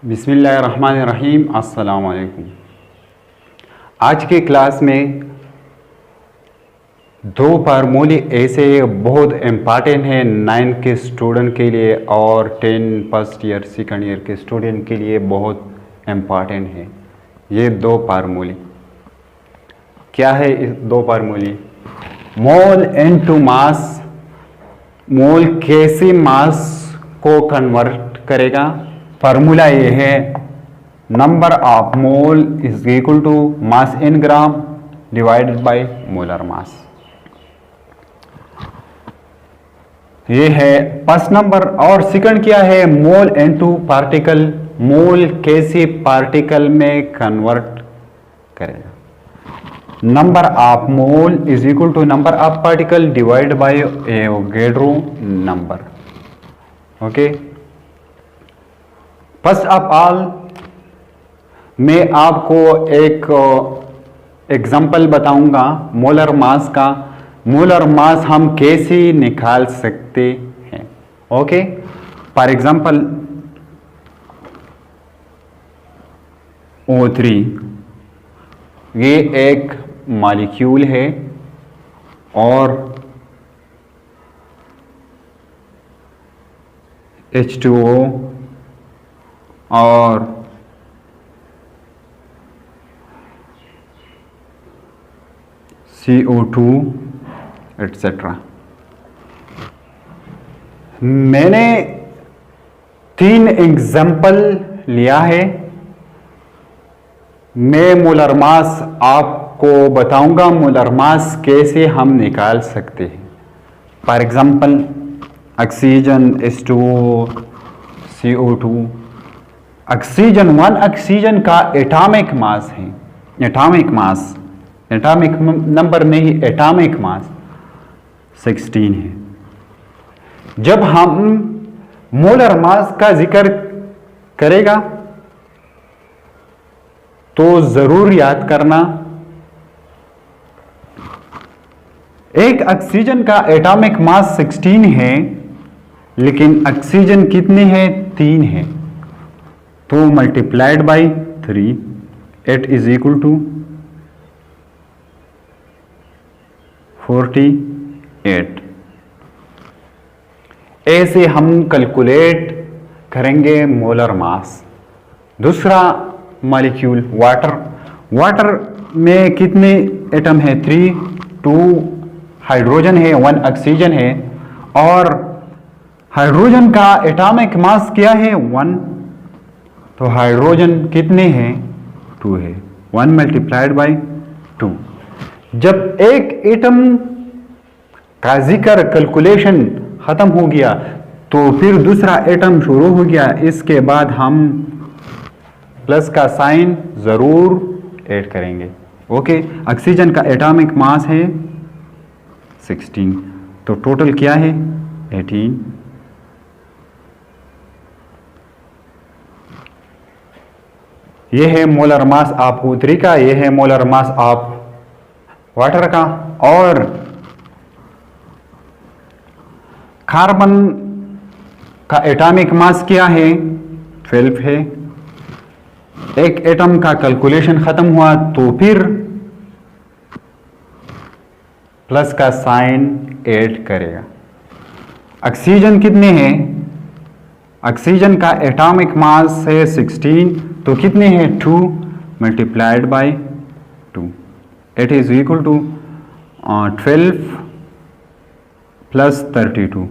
बिस्मिल्लाहिर्रहमानिर्रहीम। अस्सलाम वालेकुम। आज के क्लास में दो फार्मूले ऐसे बहुत इम्पॉर्टेंट हैं 9 के स्टूडेंट के लिए और 10 फर्स्ट ईयर सेकंड ईयर के स्टूडेंट के लिए बहुत इम्पॉर्टेंट है। ये दो फार्मूले क्या है? इस दो फार्मूले मोल इनटू मास, मोल कैसे मास को कन्वर्ट करेगा। फार्मूला ये है number of mole is equal to mass in gram divided by molar mass. ये है फर्स्ट नंबर। और सेकंड क्या है? मोल इनटू पार्टिकल, मोल कैसे पार्टिकल में कन्वर्ट करेगा। Number of mole is equal to number of particle divide by Avogadro number. Okay, first of all मैं आपको एक एग्जांपल बताऊंगा मोलर मास का। मोलर मास हम कैसे निकाल सकते हैं। ओके, फॉर एग्जांपल O3 ये एक मॉलिक्यूल है और H2O और CO2 एटसेट्रा। मैंने 3 एग्जाम्पल लिया है। मैं मोलर मास आपको बताऊंगा मोलर मास कैसे हम निकाल सकते हैं। For example oxygen, H2O, CO2। Oxygen, 1 oxygen का एटॉमिक मास है, एटॉमिक मास, एटॉमिक नंबर नहीं, एटॉमिक मास 16 है। जब हम मोलर मास का जिक्र करेगा तो जरूर याद करना एक ऑक्सीजन का एटॉमिक मास 16 है, लेकिन ऑक्सीजन कितने हैं? 3 है। तो multiplied by 3 8 is equal to 48। ऐसे हम कैलकुलेट करेंगे मोलर मास। दूसरा मॉलिक्यूल वाटर, वाटर में कितने एटम है? 3, 2 हाइड्रोजन है, 1 ऑक्सीजन है और हाइड्रोजन का एटॉमिक मास क्या है? 1। तो हाइड्रोजन कितने हैं? 2 है। 1 मल्टीप्लाइड बाई 2। जब एक एटम का जिक्र कैलकुलेशन खत्म हो गया तो फिर दूसरा एटम शुरू हो गया। इसके बाद हम प्लस का साइन जरूर ऐड करेंगे। ओके, ऑक्सीजन का एटॉमिक मास है 16, तो टोटल क्या है? 18। यह है मोलर ऑफ O3 का, यह है मोलर मास ऑफ वाटर का। और कार्बन का एटॉमिक मास क्या है? 12 है। एक एटम का कैलकुलेशन खत्म हुआ तो फिर प्लस का साइन ऐड करेगा। ऑक्सीजन कितने हैं? ऑक्सीजन का एटॉमिक मास है 16, तो कितने हैं? 2 multiplied by 2। It is equal to 12 plus 32।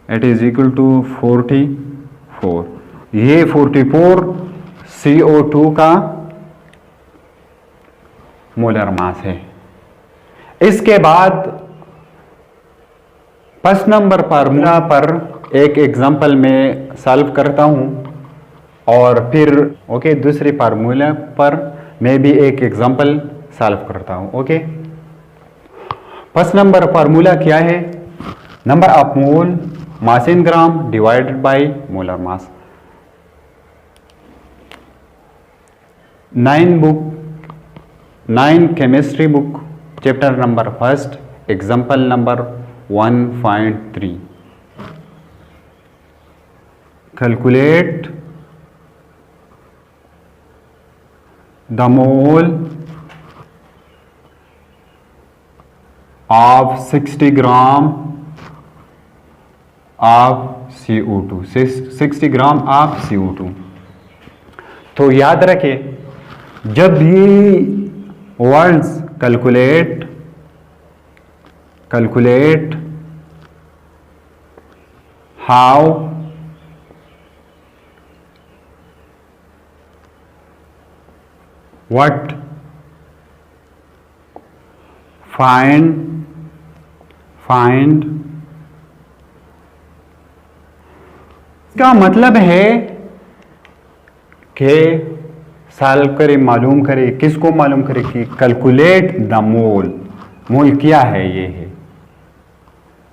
It is equal to 44। ये 44 CO2 का मोलर मास है। इसके बाद फर्स्ट नंबर फार्मूला पर एक एग्जांपल में सॉल्व करता हूं और फिर ओके दूसरे फार्मूला पर मैं भी एक एग्जांपल सॉल्व करता हूं। ओके, फर्स्ट नंबर फार्मूला क्या है? Number of mole mass in gram divided by molar mass. 9 chemistry book chapter number 1 example number 1.3 calculate the mole of 60 gram of CO2, 60 gram of CO2। तो याद रखें जब भी words calculate how what find इसका मतलब है कि solve करे, मालूम करे, किसको मालूम करे कि कैलकुलेट द मोल क्या है, ये है,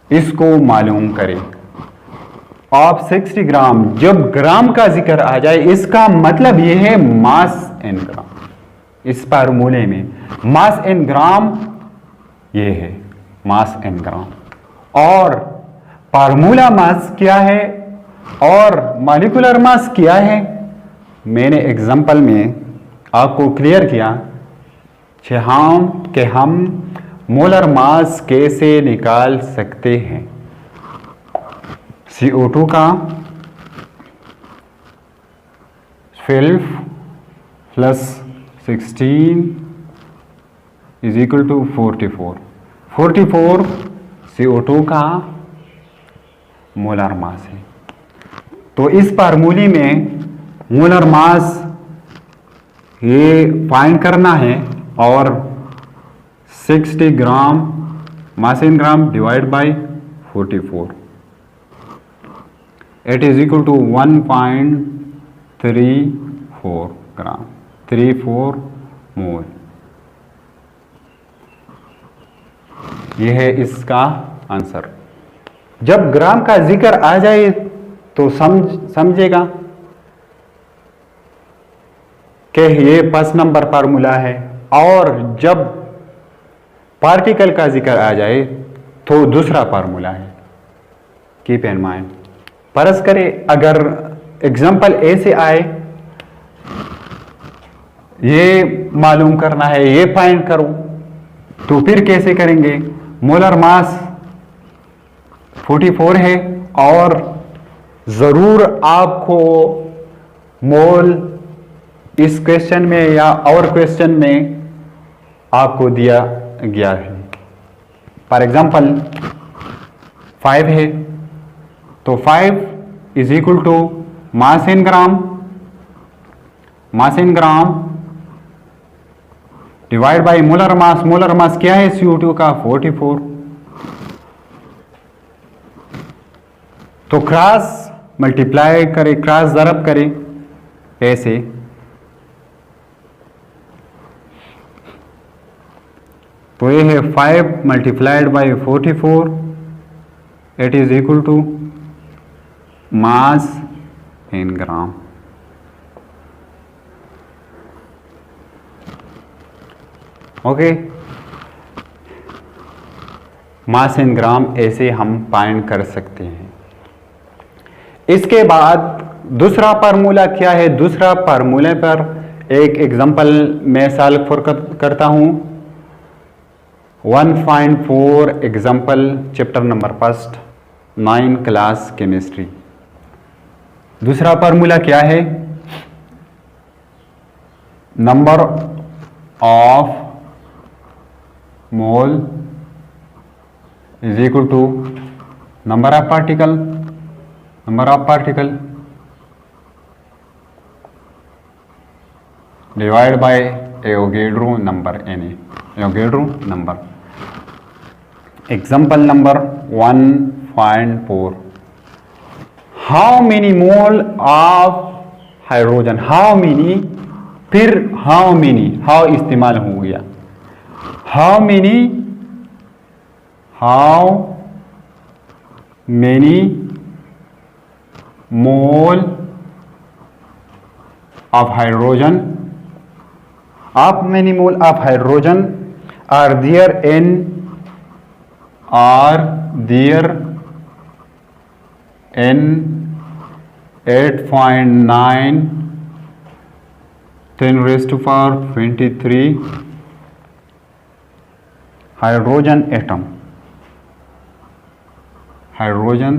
इसको मालूम करे ऑफ 60 ग्राम। जब ग्राम का जिक्र आ जाए इसका मतलब ये है मास इन ग्राम। इस फार्मूले में मास इन ग्राम ये है, मास इन ग्राम, और फार्मूला मास क्या है और मॉलिक्यूलर मास क्या है, मैंने एग्जांपल में आपको क्लियर किया कि हम मोलर मास कैसे निकाल सकते हैं। CO2 का 12 plus 16 is equal to 44 CO2 का मोलर मास है। तो इस फार्मूले में मोलर मास ये फाइंड करना है और 60 gram mass in gram divide by 44 it is equal to 1.34 gram, 34 mole. यह है इसका आंसर। जब ग्राम का जिक्र आ जाए तो समझेगा कि ये फर्स्ट नंबर फार्मूला है, और जब पार्टिकल का जिक्र आ जाए तो दूसरा फार्मूला है। Keep in mind. फर्ज करें अगर एग्जांपल ए से आए, ये मालूम करना है, ये फाइंड करो, तो फिर कैसे करेंगे? मोलर मास 44 है और जरूर आपको मोल इस क्वेश्चन में या और क्वेश्चन में आपको दिया गया है। फॉर एग्जांपल 5 है तो 5 is equal to mass in gram divide by molar mass क्या है CO2 का 44। तो क्रॉस मल्टीप्लाई करें, क्रॉस ज़रब करें ऐसे, तो ये है 5 multiplied by 44 it is equal to mass in gram. Okay, mass in gram ऐसे हम फाइंड कर सकते हैं। इसके बाद दूसरा फार्मूला क्या है? दूसरा फार्मूले पर एक एग्जांपल मैं सॉल्व करता हूं। 1.4 example chapter number 1 9 class chemistry. दूसरा फार्मूला क्या है? Number of mole is equal to number of particle divide by Avogadro number Avogadro number. Example number 1.4 how many mole of hydrogen, how many, फिर how इस्तेमाल हो गया, how many mole of hydrogen are there in 8.9 10⁻23 hydrogen atom, hydrogen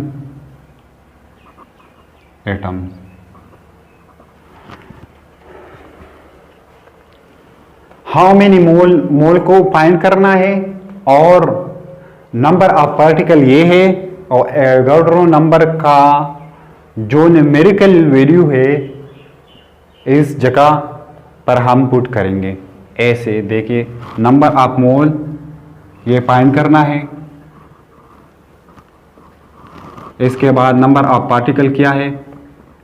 atom. How many mole, mole को find करना है और number of particle ये है और एवोगाड्रो नंबर का जो न्यूमेरिकल वैल्यू है इस जगह पर हम पुट करेंगे। ऐसे देखिए नंबर ऑफ मोल ये फाइंड करना है, इसके बाद नंबर ऑफ पार्टिकल क्या है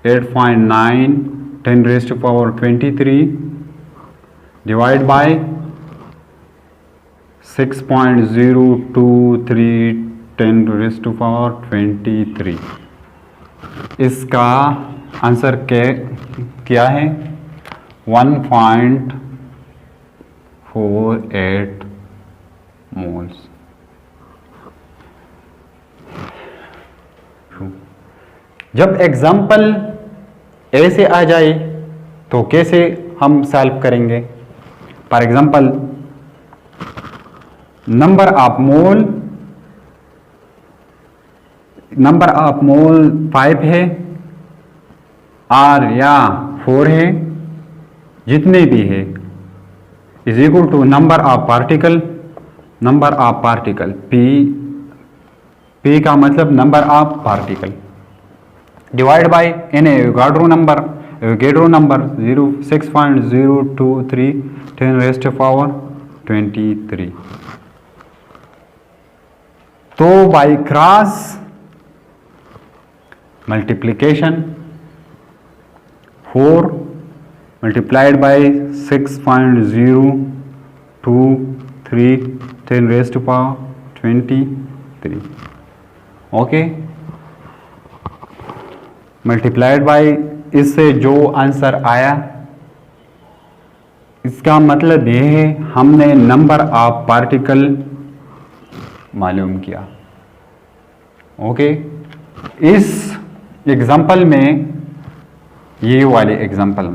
8.9 10⁻23 डिवाइड बाय 6.023 10⁻23। इसका आंसर क्या है 1.48 मोल्स। जब एग्जाम्पल ऐसे आ जाए तो कैसे हम सॉल्व करेंगे। For example number of mole 5 है और या 4 है, जितने भी है is equal to number of particle P का मतलब number of particle divide by N Avogadro number 6.023 10⁻23। तो by cross multiplication 4 multiplied by 6.023 10⁻23 okay, multiplied by इससे जो आंसर आया इसका मतलब यह है हमने नंबर ऑफ पार्टिकल मालूम किया। ओके, इस एग्जाम्पल में ये वाले एग्जाम्पल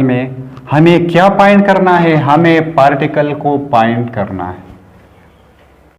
में हमें क्या फाइंड करना है, हमें पार्टिकल को फाइंड करना है।